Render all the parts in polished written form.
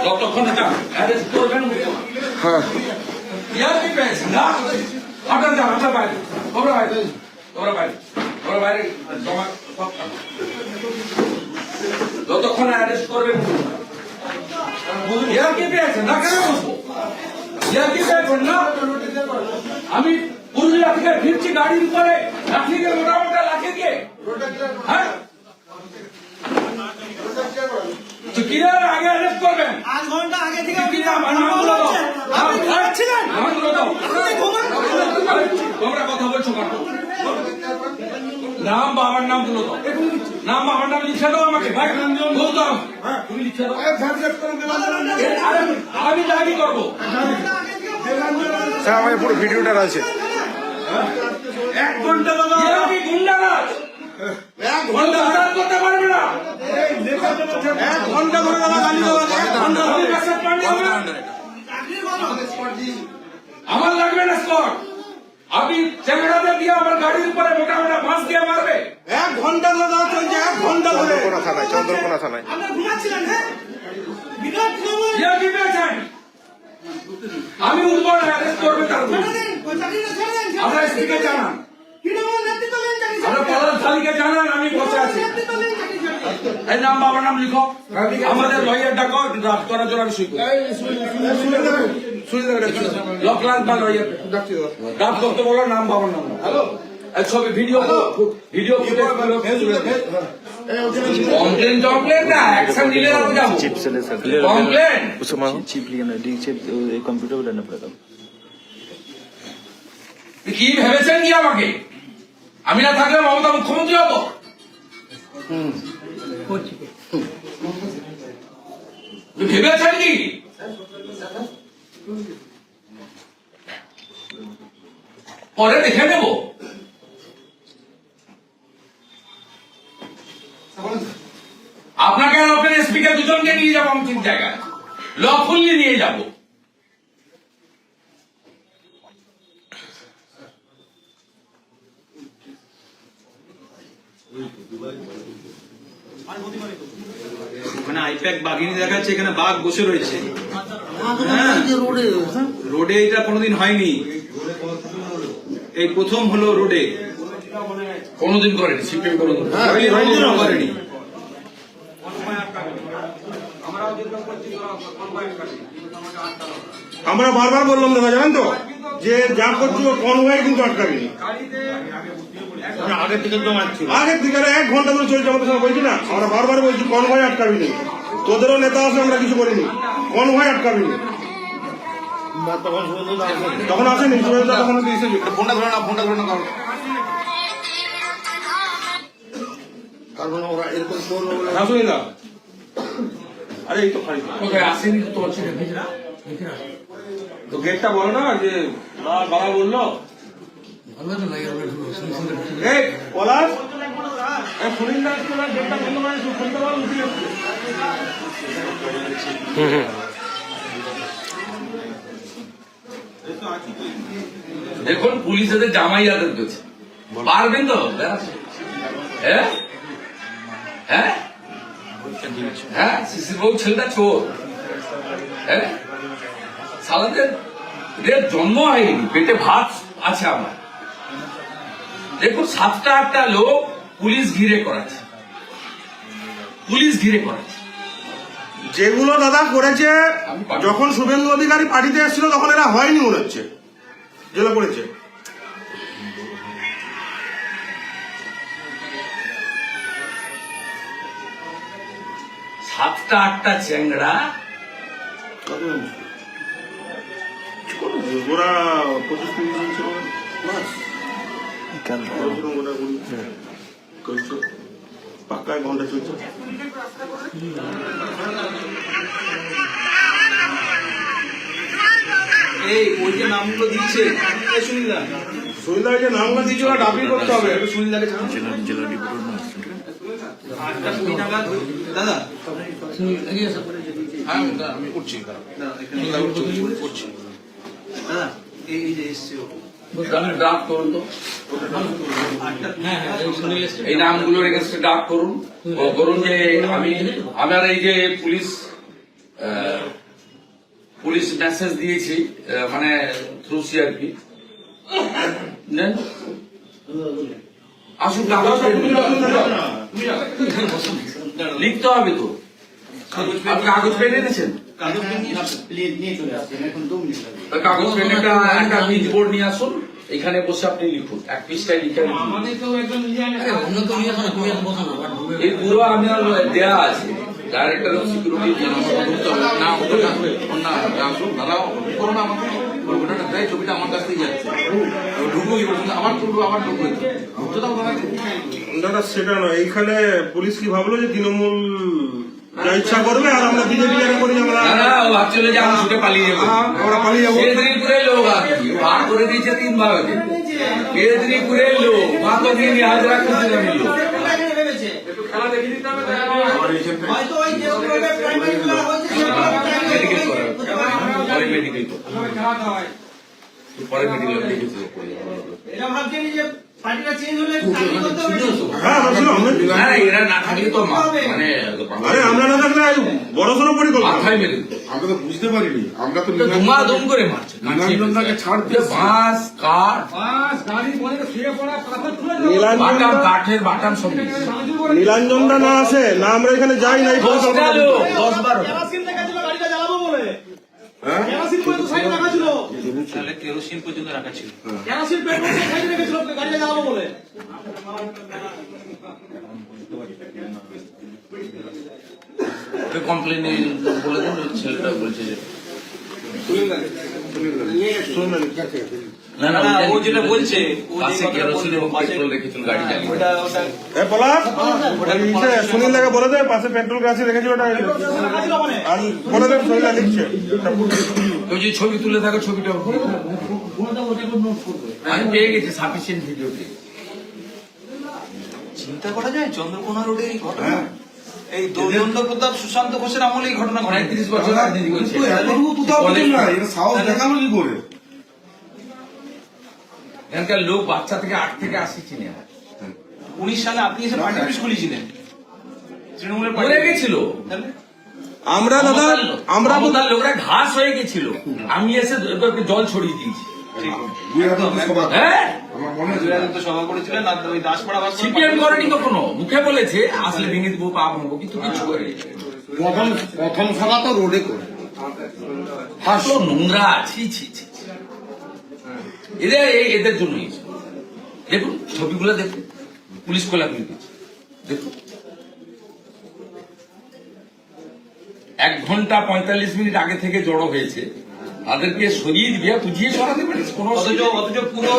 যতক্ষণ এটা অ্যারেস্ট করবেন হ্যাঁ ইয়ার কি পেয়েছেন না আপনার যান আপনার বাইরে তোমরা বাইরে তোমরা বাইরে তোমরা বাইরে জমা যতক্ষণ অ্যারেস্ট করবেন ইয়ার কি পেয়েছেন না কেন বসবো ইয়ার কি পেয়েছেন না আমি পুরুলিয়া থেকে ফিরছি গাড়ির উপরে লাঠি দিয়ে মোটা মোটা লাঠি দিয়ে হ্যাঁ কিরার আগে অ্যারেস্ট করবেন 8 ঘন্টা আগে থেকে তোমরা কথা বলছো কেন নাম বাবার নাম তুলো দাও নাম বাবার নাম লিখে দাও আমাকে ভাই বলতাম তুমি লিখে দাও আমি দাবি করবো স্যার আমার পুরো ভিডিওটা আছে 1 ঘন্টা দাদা কি গুন্ডারাজ 1 ঘন্টা আড়াল করতে পারবে না 1 ঘন্টা ধরে দাদা গালি দাও 1 ঘন্টা ধরে মেসেজ পাঠিয়ে হবে আমার লাগবে না স্পট আমি চ্যাংড়াতে দিয়ে আমার গাড়ির উপরে মোটা মোটা বাঁশ দিয়ে মারবে 1 ঘন্টা ধরে দাও চলছে 1 ঘন্টা ধরে চন্দ্রকোনা থানায় আমরা ঘুমাচ্ছিলেন হ্যাঁ বিরাট তৃণমূল ইয়া কি পেয়েছেন আমি উপর অ্যারেস্ট করবে তার আমরা এসপিকে জানান তৃণমূল নেতৃত্ব দেন চাকরি আমরা পলাশ থালিকে জানান আমি বসে আছি নেতৃত্ব দেন চাকরি এই নাম বাবার নাম লিখো আমাদের লয়ার ডাকো ড্রাফট করার জন্য আমি সই করি লকলান বা লয়ার ড্রাফট করতে বলো নাম বাবার নাম হ্যালো ছবি ভিডিও ভিডিও কমপ্লেন টমপ্লেন না অ্যাকশন নিলে আমি যাবো चिप से ले सकते কমপ্লেন उसको मारो चिप लिया ना डी चिप कंप्यूटर पे डालना पड़ेगा কি ভেবেছেন কি আমাকে আমি না থাকলে মমতা মুখ্যমন্ত্রী হবো ভেবেছেন কি পরে দেখে নেব আপনাকে আর আপনার স্পিকার দুজনকে নিয়ে যাবো আমি 3 জায়গায় লফুল্লি নিয়ে যাবো ওখানে আইপ্যাক বাঘিনী দেখাচ্ছে, এখানে বাঘ বসে রয়েছে। হ্যাঁ, রোডে এটা কোনোদিন হয়নি, এই প্রথম হলো রোডে। কোনোদিন করেনি সিপিএম কোনোদিন করেনি। আমরা বারবার বললাম দাদা, জানেন তো যে যা করছি ও কনভয় কিন্তু আটকাবি আগের থেকে 1 ঘন্টা ধরে চলছে আমাদের সঙ্গে, বলছি না আমরা বারবার বলছি কনভয় আটকাবি নি, তোদেরও নেতা আছে আমরা কিছু করিনি, কনভয় আটকাবি নি। তখন আসেনি তখন ফোনটা ধরে না, ফোনটা ধরে না কারণ ওরা এরকম আসুনি না। আরে এই তো কোথায় আসেনি তো হচ্ছে তো গেটটা বলো না যে বাবা বললো এই পলাশ শুনিস না, গেটটা বন্ধ করে শুনতে পারো। দেখুন পুলিশ এদের জামাই আদর করছে, পারবেন তো? হ্যাঁ হ্যাঁ হ্যাঁ শিশির বাবু ছেলেটা চোর। হ্যাঁ সালাদের জন্ম হয়নি, পেটে ভাত আছে আমার। দেখুন 7টা-8টা লোক পুলিশ ঘিরে করাচ্ছে, পুলিশ ঘিরে করাচ্ছে। যেগুলো দাদা করেছে যখন শুভেন্দু অধিকারী পার্টিতে এসেছিল তখন এরা হয়নি মনে হচ্ছে, যেগুলো করেছে। সাতটা 8টা চ্যাংড়া ওরা 25-30 জন ছিল পাক্কায় ঘন্টা চলছে। এই ওই যে নামগুলো দিচ্ছে সুনীলদা, সুনীলদা যে নামগুলো দিচ্ছে ওরা ডাবলি করতে হবে। সুনীলদাকে जिला डिपोटर ना 8টা 20 নাগাদ দাদা আমি উঠছি দাদা এই যে এসছে ড্রাফট করুন তো, এই নামগুলোর এগেন্স্টে ড্রাফট করুন, করুন যে আমি আমার এই যে পুলিশ পুলিশ মেসেজ দিয়েছি মানে থ্রু সিআরপি আসুন কাগজ লিখতে হবে তো আপনি কাগজ পেন এনেছেন কাগজ পেন একটা পিচ বোর্ড নিয়ে আসুন এখানে বসে আপনি লিখুন এক পিসটাই লিখে এই পুরো আমার দেয়া আছে ডাইরেক্টর অফ সিকিউরিটি না আসুন দাঁড়াও করো না আমাকে তাই ছবিটা আমার কাছ থেকে যাচ্ছে ঢুকবো আবার তুলবো আবার ঢুকবো ঢুকতে দাও দাদা সেটা নয়, এইখানে পুলিশ কি ভাবলো যে তৃণমূল যা ইচ্ছা করবে আর আমরা বিজেপি যারা করি আমরা না না ও ভাবছিল যে আমি ছুটে পালিয়ে যাবো আমরা পালিয়ে যাবো। মেদিনীপুরের লোক আর কি ভাগ করে দিয়েছে 3 ভাগ আছে মেদিনীপুরের লোক মাত্র দিন হাজারা খুঁজে যাবে লোক খেলা দেখে দিতে হবে হয়তো ওই যে প্রাইমারি করা হয়েছে মেডিকেল করা পরে মেডিকেল খেলাতে হয় পরে মেডিকেল দেখেছি এরা ভাবছেন যে পার্টিটা চেঞ্জ হলে চাকরি করতে হবে হ্যাঁ ভাবছিলাম না এরা না থাকলে তো মানে আরে আমরা না থাকলে বড় সড়ো পরিকল্পনা মাথায় মেরে আমরা তো বুঝতে পারিনি, আমরা তো ধুমাধুম করে মারছে নিরঞ্জনদাকে ছাড় দিয়ে বাঁশ কাঠ বাস গাড়ি পরে শুয়ে পড়া পাথর তুলে বাটাম কাঠের বাটাম সব নিয়েছে। নীলাঞ্জনদা না আসে না আমরা এখানে যাই নাই দশটা লোক 10-12 কেরাসিন দেখাচ্ছিল গাড়িটা জ্বালাবো বলে হ্যাঁ কেরাসিন পর্যন্ত সাইডে রাখা ছিল তাহলে কেরোসিন পর্যন্ত রাখা ছিল কেরাসিন পেট্রোল সাইডে রেখেছিল গাড়িটা জ্বালাবো বলে কমপ্লেন বলে দেন ওই ছেলেটা বলছে যে না না না, ও যেটা বলছে, ও যে পাশে কথাটা কেরোসিন এবং পাশে- পেট্রোল রেখেছিল গাড়ি চালিয়ে ওটা ওটা এ পলাশ সুনীল দাকে বলে দে পাশে পেট্রোল গাছে রেখেছি ওটা রাখা ছিল মানে আর বলে দে সুনীল লিখছে ওই যে ছবি তুলে থাকা ছবিটা আমি পেয়ে গেছি সাফিসিয়েন্ট ভিডিও পেয়ে চিন্তা করা যায় চন্দ্রকোনা রোডে এই ঘটনা এই দৈনন্দ প্রতাপ সুশান্ত ঘোষের আমলে এই ঘটনা ঘটে 30 বছর রাজনীতি করছে সাহস দেখালো কি করে? এখানকার লোক বাচ্চা থেকে 8 থেকে 80 চিনে 19 সালে আপনি এসে পার্টি অফিস খুলেছিলেন তৃণমূলের মরে গেছিল তাহলে আমরা দাদা আমরা মমতার লোকরা ঘাস হয়ে গেছিল আমি এসে ওদেরকে জল ছড়িয়ে দিয়েছি দুই হাজার তো সভা করে। হ্যাঁ আমার মনে আছে তো সভা করেছিলেন আর ওই দাসপাড়া বাস সিপিএম করেনি কখনো মুখে বলেছে আসলে ভেঙে দেবো পা ভাঙবো কিন্তু কিছু করে প্রথম সভা তো রোডে করে। হাসো নোংরা ছি ছি ছি ছি। এদের জন্যই দেখুন ছবিগুলো দেখুন পুলিশ কোলাকুলি করছে দেখুন 1 ঘন্টা 45 মিনিট আগে থেকে জড়ো হয়েছে তাদেরকে সরিয়ে দিয়ে বুঝিয়ে সরাতে পারিস কোনো অথচ পুরো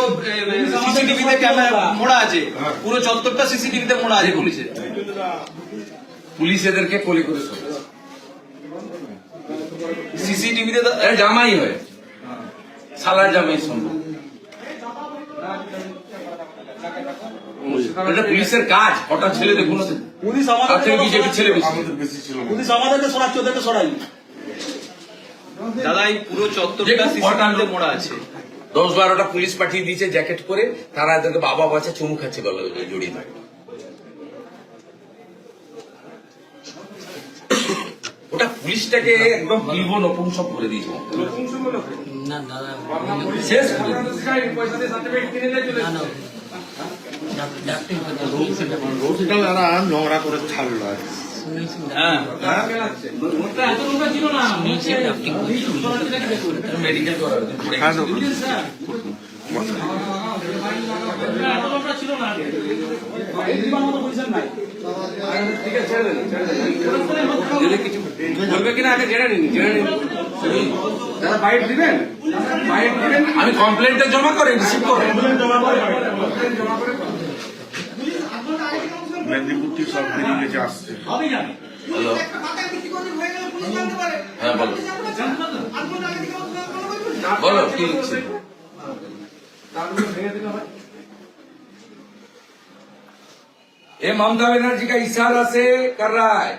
সিসিটিভিতে ক্যামেরা মোড়া আছে পুরো চত্বরটা সিসিটিভিতে মোড়া আছে পুলিশের পুলিশ এদেরকে কোলে করে সরেছে সিসিটিভিতে জামাই হয় সালার জামাই সম্ভব এটা পুলিশের কাজ হঠাৎ ছেলে দেখুন পুলিশ তার থেকে বিজেপি ছেলে বেশি আমাদের বেশি ছিল না। পুলিশ আমাদেরকে সরাচ্ছে ওদেরকে সরাই দাদা এই পুরো চত্বরটা সিসিটিভিতে মোড়া আছে 10-12টা পুলিশ পাঠিয়ে দিয়েছে জ্যাকেট করে তারা এদেরকে বাবা বাচ্চা চুমু খাচ্ছে গলা জড়িয়ে থাকে ওটা পুলিশটাকে একদম বিলবো নপুংসক করে দিয়েছে শেষ করে দিয়েছে। পয়সা দিয়ে সার্টিফিকেট কিনে নিয়ে চলে এসেছে। রোডটা এরা নোংরা করে ছাড়লো আর কি। হ্যাঁ এত লোক ছিল না মেডিকেল করা হয়েছে। হ্যাঁ তো এত লোকটা ছিল না আগে এই দিবার মতো পজিশন নাই বলবে কিনা আগে জেনে নিন দাদা বাইট দিবেন বাইট দিবেন আমি কমপ্লেনটা জমা করে রিসিভ করে মেদিনীপুর সব বেরিয়ে গেছে আসছে। হবে জানি হ্যালো একটা মাথায় কিছু করে হয়ে গেলে পুলিশ জানতে পারে হ্যাঁ বলো আর কোন আগে থেকে বলো কি লিখছে ये ममता बनर्जी का इशारा से कर रहा है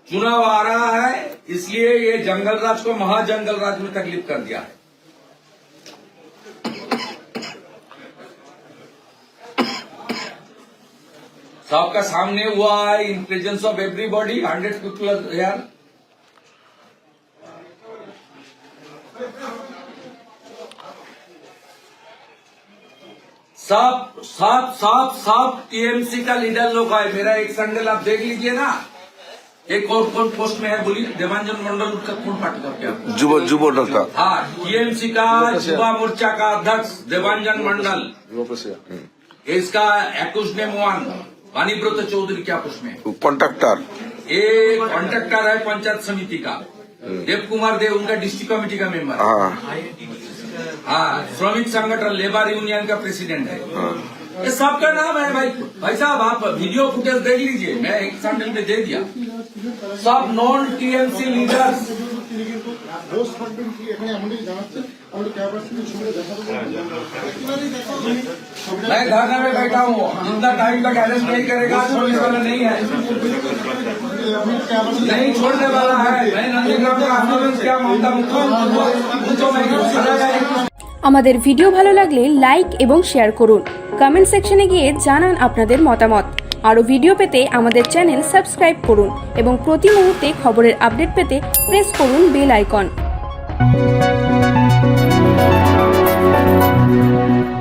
चुनाव आ रहा है इसलिए ये जंगल राज को महाजंगल राज में तकलीफ कर दिया है सबका सामने हुआ है in presence of everybody 100 people here सब टीएमसी का लीडर लोग है। मेरा एक संडल आप देख लीजिए ना, एक कौन कौन पोस्ट में है बोलिए। देवांजन मंडल का कौन पार्टी का क्या? যুব নেতা हाँ, टीएमसी का युवा मोर्चा का अध्यक्ष देवांजन मंडल। इसका 21 नेम 1 वाणीब्रत चौधरी क्या पोस्ट में? কন্ট্রাক্টর ये कॉन्ट्रैक्टर है पंचायत समिति का। देव कुमार देव उनका डिस्ट्रिक्ट कमेटी का मेंबर है। হ্যাঁ हाँ, श्रमिक संगठन लेबर यूनियन का प्रेसिडेंट है। ये सबका नाम है भाई साहब, आप वीडियो फुटेज देख लीजिए, मैं एक संडल में दे दिया। सब नॉन टीएमसी लीडर्स। मैं धरना में बैठा हूँ, जितना टाइम तक अरेस्ट नहीं करेगा छोड़ने वाला नहीं है, नहीं छोड़ने वाला है। मैं नंदीग्राम का आंदोलन किया, ममता मुख्यमंत्री। আমাদের ভিডিও ভালো লাগলে লাইক এবং শেয়ার করুন। কমেন্ট সেকশনে গিয়ে জানান আপনাদের মতামত। আরও ভিডিও পেতে আমাদের চ্যানেল সাবস্ক্রাইব করুন এবং প্রতি মুহূর্তে খবরের আপডেট পেতে প্রেস করুন বেল আইকন।